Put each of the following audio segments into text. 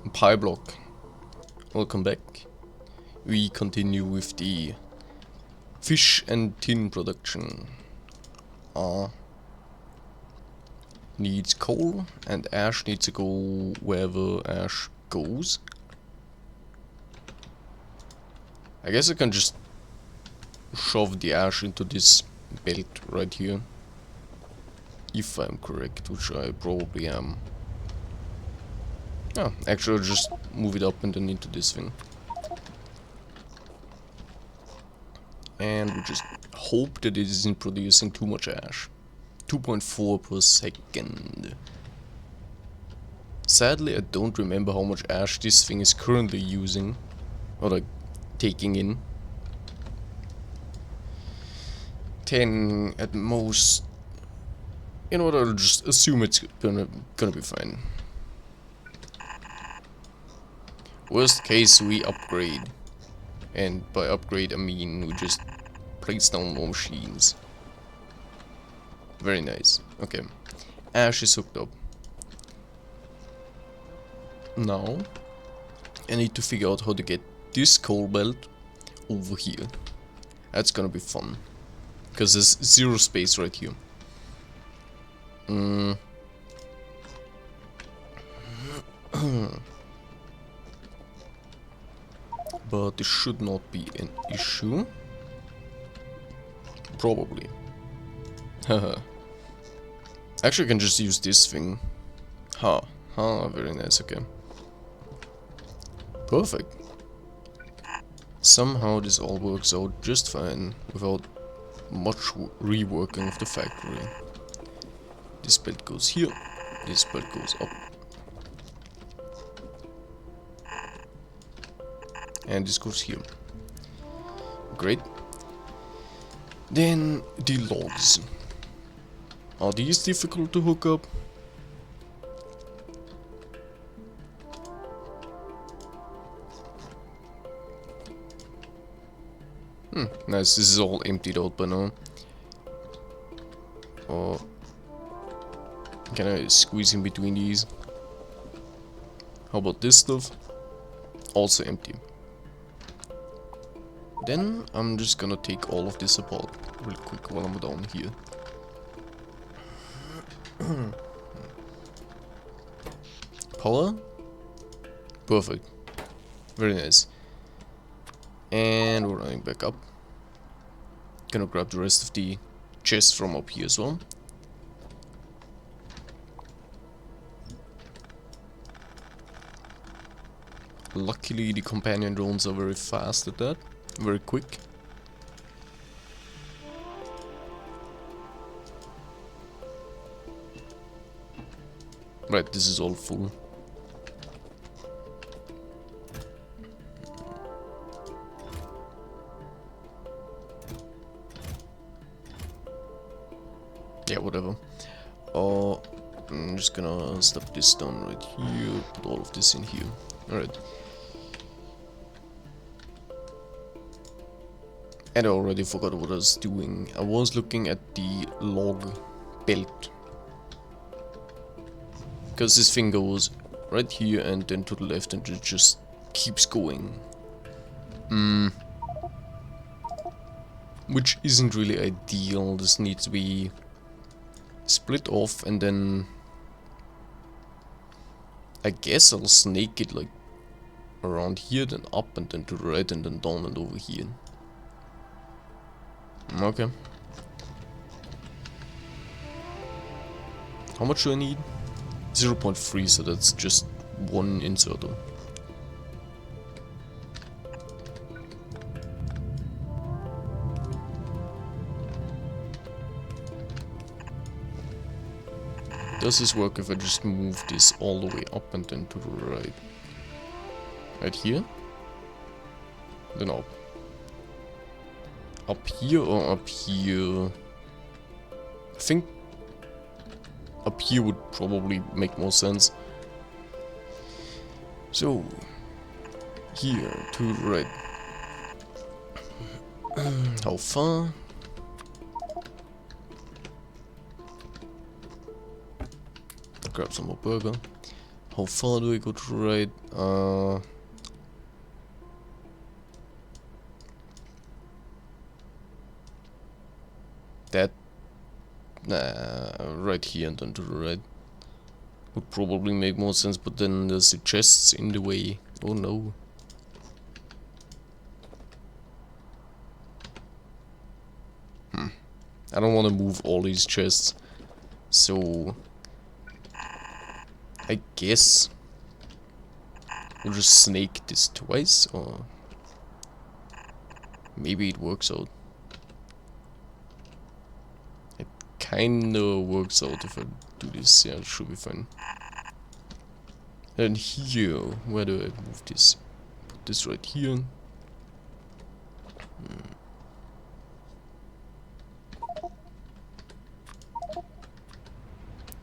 pBlock. Welcome back. We continue with the fish and tin production. Needs coal, and ash needs to go wherever ash goes. I guess I can just shove the ash into this belt right here. If I'm correct, which I probably am. Oh, actually I'll just move it up and then into this thing. And we just hope that it isn't producing too much ash. 2.4 per second. Sadly, I don't remember how much ash this thing is currently using. Or like, taking in. 10 at most. You know what, I'll just assume it's gonna be fine. Worst case, we upgrade. And by upgrade, I mean we just place down more machines. Very nice. Okay. Ash is hooked up. Now, I need to figure out how to get this coal belt over here. That's gonna be fun. Because there's zero space right here. But this should not be an issue. Probably. Haha. Actually, I can just use this thing. Very nice, okay. Perfect. Somehow this all works out just fine without much reworking of the factory. This belt goes here, this belt goes up. And this goes here. Great. Then the logs. Are these difficult to hook up? Nice, this is all emptied out by now. Or can I squeeze in between these? How about this stuff? Also empty. Then I'm just gonna take all of this apart real quick while I'm down here. Power? Perfect. Very nice. And we're running back up. Gonna grab the rest of the chest from up here as well. Luckily the companion drones are very fast at that. Very quick. Right, this is all full. Yeah, whatever. I'm just gonna step this down right here, put all of this in here. Alright. And I already forgot what I was doing. I was looking at the log belt. Because this thing goes right here and then to the left and it just keeps going. Which isn't really ideal. This needs to be split off and then I guess I'll snake it like around here, then up and then to the right and then down and over here. Okay. How much do I need? 0.3, so that's just one inserter. Does this work if I just move this all the way up and then to the right? Right here? Then up. Up here or up here? I think up here would probably make more sense. So, here to the right. How far? Grab some more burger. How far do I go to the right? That... Nah, right here and then to the right. Would probably make more sense, but then there's the chests in the way. Oh no. I don't want to move all these chests. So... I guess... we'll just snake this twice, or... maybe it works out. It kinda works out if I do this, yeah, it should be fine. And here, where do I move this? Put this right here.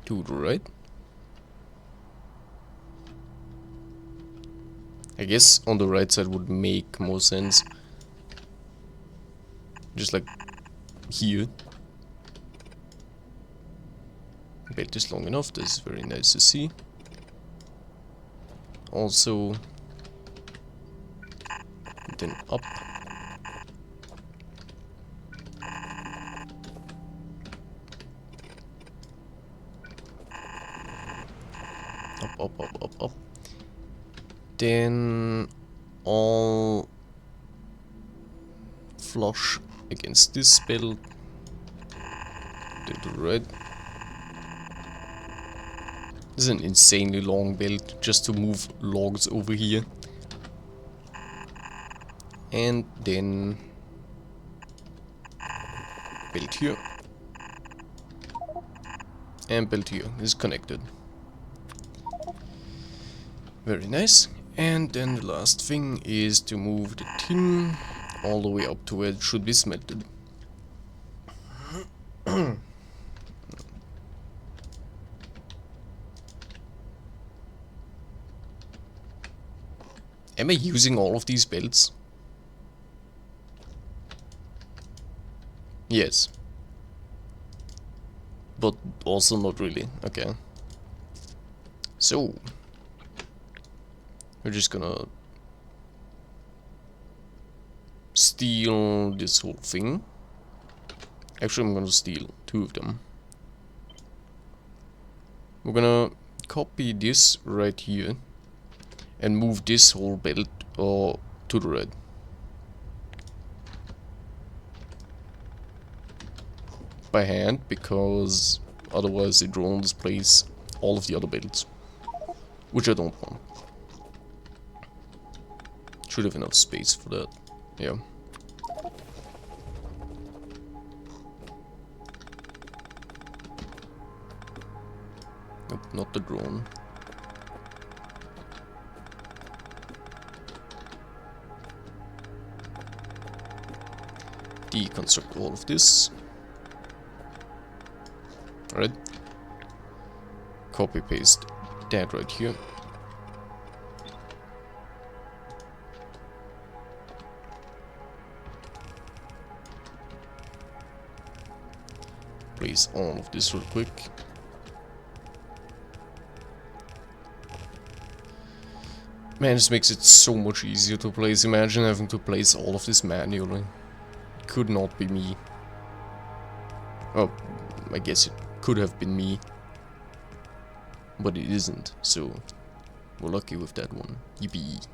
To the right. I guess on the right side would make more sense. Just like here. Belt is long enough, this is very nice to see. Also, then up. Up. Then all flush against this belt. Then to the right. This is an insanely long belt just to move logs over here. And then belt here. And belt here. This is connected. Very nice. And then the last thing is to move the tin all the way up to where it should be smelted. Am I using all of these belts? Yes. But also not really. Okay. So, we're just gonna steal this whole thing. Actually, I'm gonna steal 2 of them. We're gonna copy this right here and move this whole belt to the right. By hand, because otherwise the drone displays all of the other belts, which I don't want. Should have enough space for that. Yeah. Nope, not the drone. Deconstruct all of this. Alright. Copy paste that right here. Place all of this real quick. Man, this makes it so much easier to place. Imagine having to place all of this manually. Could not be me. Oh, I guess it could have been me. But it isn't, so we're lucky with that one. Yippee.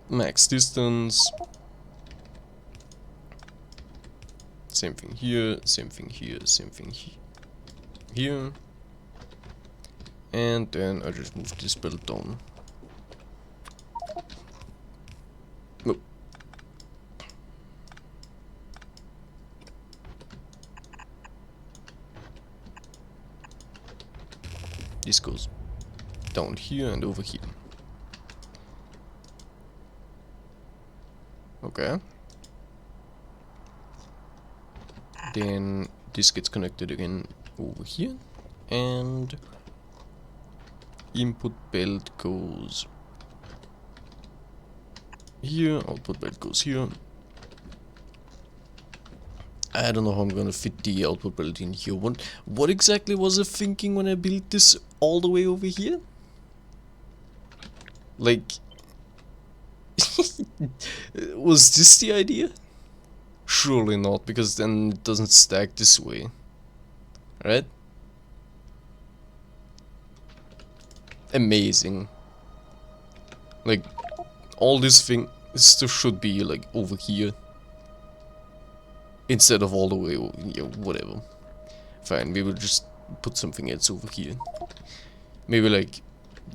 Max distance. Same thing here, same thing here, same thing here. And then I just move this belt down. Nope. This goes down here and over here. Okay. Then this gets connected again over here, and input belt goes here, output belt goes here, I don't know how I'm gonna fit the output belt in here. What exactly was I thinking when I built this all the way over here? Like, was this the idea? Surely not, because then it doesn't stack this way, right? Amazing. Like, all this thing stuff should be like over here instead of all the way over here. Whatever. Fine, we will just put something else over here. Maybe like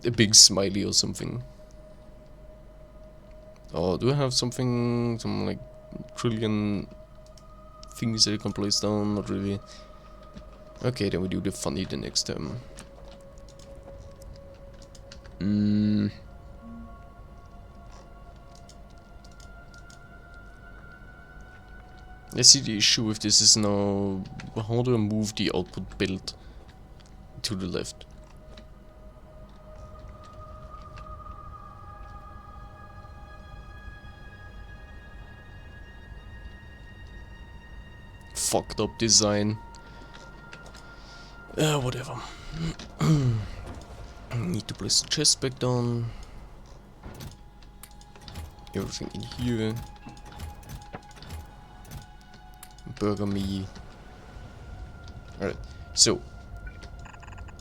a big smiley or something. Oh, do I have something, some like trillion things that I can place down? Not really. Okay, then we do the funny the next time. Let's see, the issue with this is now how do I move the output belt to the left? Fucked up design. Whatever. Need to place the chest back down. Everything in here. Burger me. Alright, so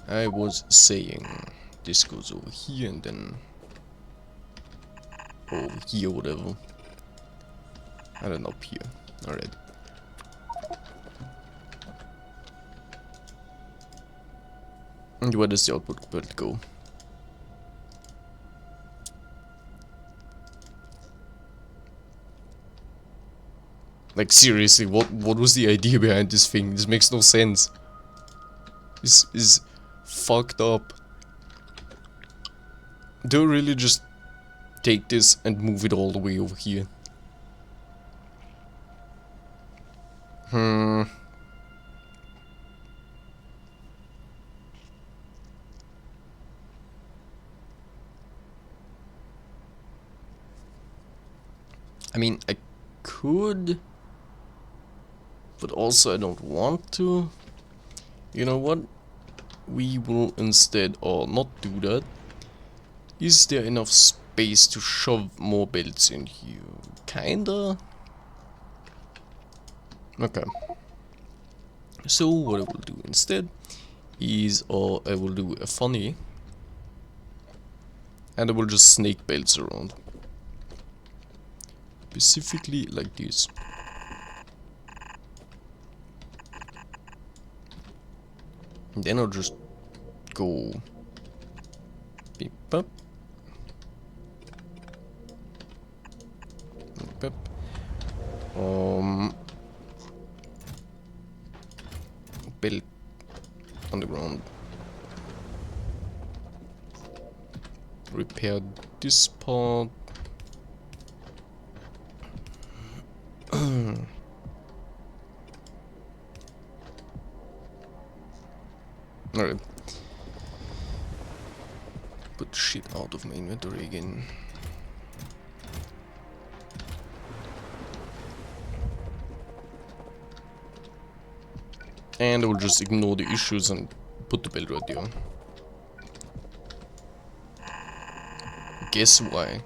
I was saying this goes over here and then over here, whatever. And then up here. Alright. And where does the output belt go? Like seriously, what was the idea behind this thing? This makes no sense. This is fucked up. Do I really just take this and move it all the way over here? I mean, I could, but also I don't want to. You know what? We will instead, or not do that. Is there enough space to shove more belts in here? Kinda. Okay. So what I will do instead is, I will do a funny, and I will just snake belts around. Specifically like this. And then I'll just go beep up. Beep up. Belt on the ground. Repair this part. Alright. Put shit out of my inventory again. And I will just ignore the issues and put the belt right there. Guess why?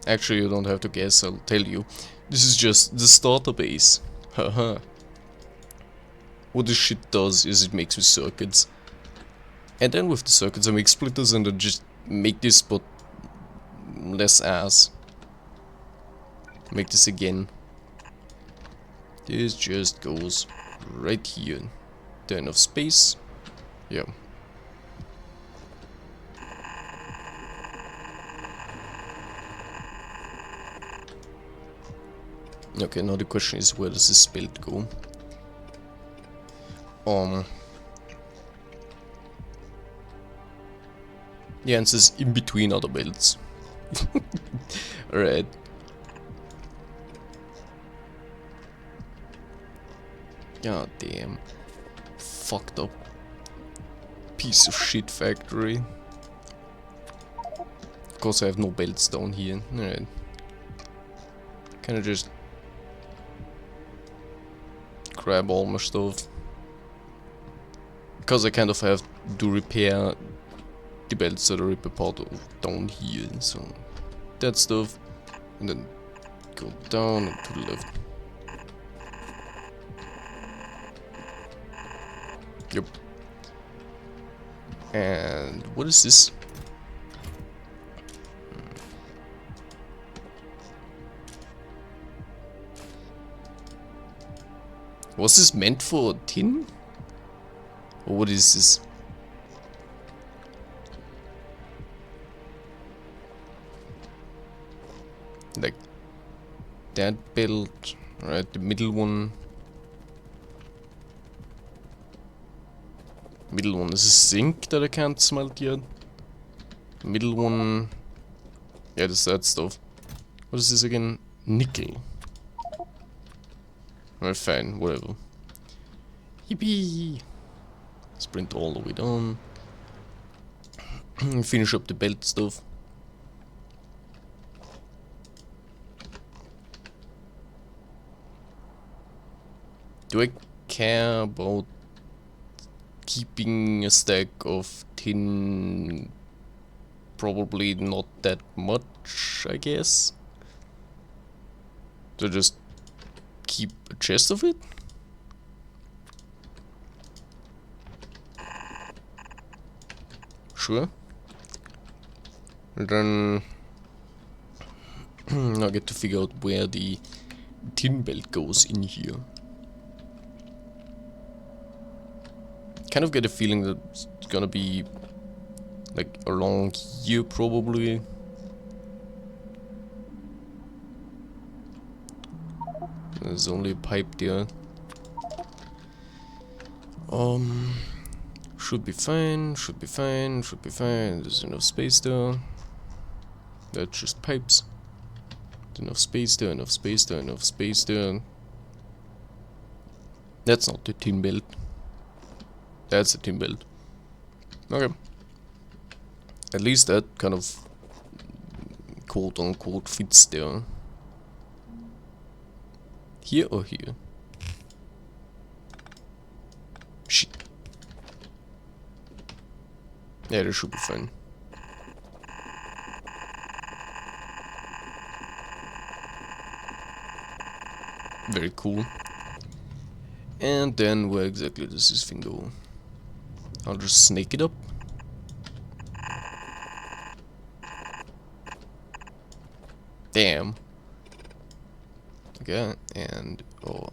Actually, you don't have to guess, I'll tell you. This is just the starter base. Haha. What this shit does is it makes me circuits. And then with the circuits I make splitters and I just make this but less ass. Make this again. This just goes right here. There enough space? Yeah. Okay, now the question is where does this belt go? The answer is in between other belts. Alright. God damn. Fucked up piece of shit factory. Of course I have no belts down here. Alright. Can I just grab all my stuff. Because I kind of have to repair the belts that are apart down here. So that stuff. And then go down and to the left. Yep. And what is this? Was this meant for tin? Or what is this? Like that belt, right? The middle one. Middle one is a zinc that I can't smelt yet. Middle one. Yeah, that's that stuff. What is this again? Nickel. Alright, fine, whatever. Yippee! Sprint all the way down. Finish up the belt stuff. Do I care about keeping a stack of tin? Probably not that much, I guess. So just keep a chest of it? Sure. And then I get to figure out where the tin belt goes in here. Kind of get a feeling that it's gonna be like along here probably. There's only a pipe there. Should be fine, should be fine, should be fine. There's enough space there. That's just pipes. There's enough space there, enough space there, enough space there. That's not the tin belt. That's the tin belt. Okay. At least that kind of quote unquote fits there. Here or here? Shit. Yeah, that should be fine. Very cool. And then where exactly does this thing go? I'll just snake it up. Damn. Okay, and oh,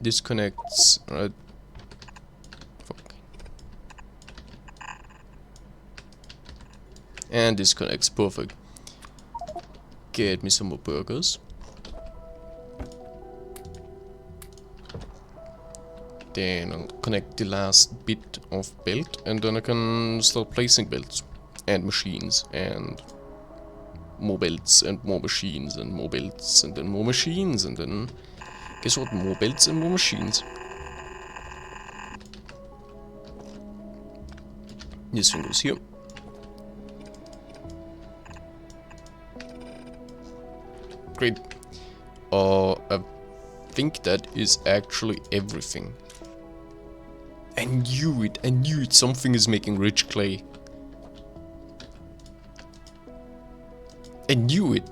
disconnects, right? Fuck. And disconnects, perfect. Get me some more burgers. Then I'll connect the last bit of belt, and then I can start placing belts and machines and more belts and more machines and more belts and then more machines and then guess what, more belts and more machines. This thing goes here. Great. I think that is actually everything. I knew it, something is making rich clay. I knew it.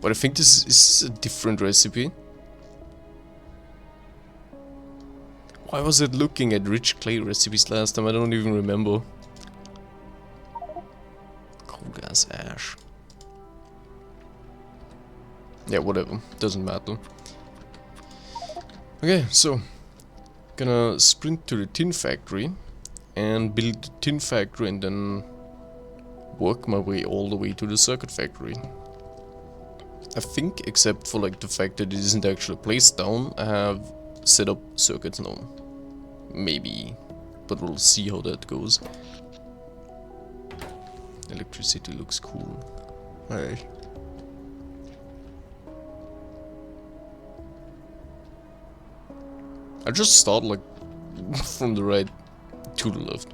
But I think this is a different recipe. Why was it looking at rich clay recipes last time? I don't even remember. Coal gas ash. Yeah, whatever. Doesn't matter. Okay, so gonna sprint to the tin factory and build the tin factory and then work my way all the way to the circuit factory. I think, except for like the fact that it isn't actually placed down, I have set up circuits now. Maybe, but we'll see how that goes. Electricity looks cool. Alright. I just start like from the right to the left.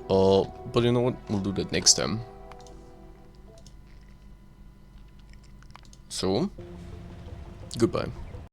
But you know what? We'll do that next time. So, Goodbye.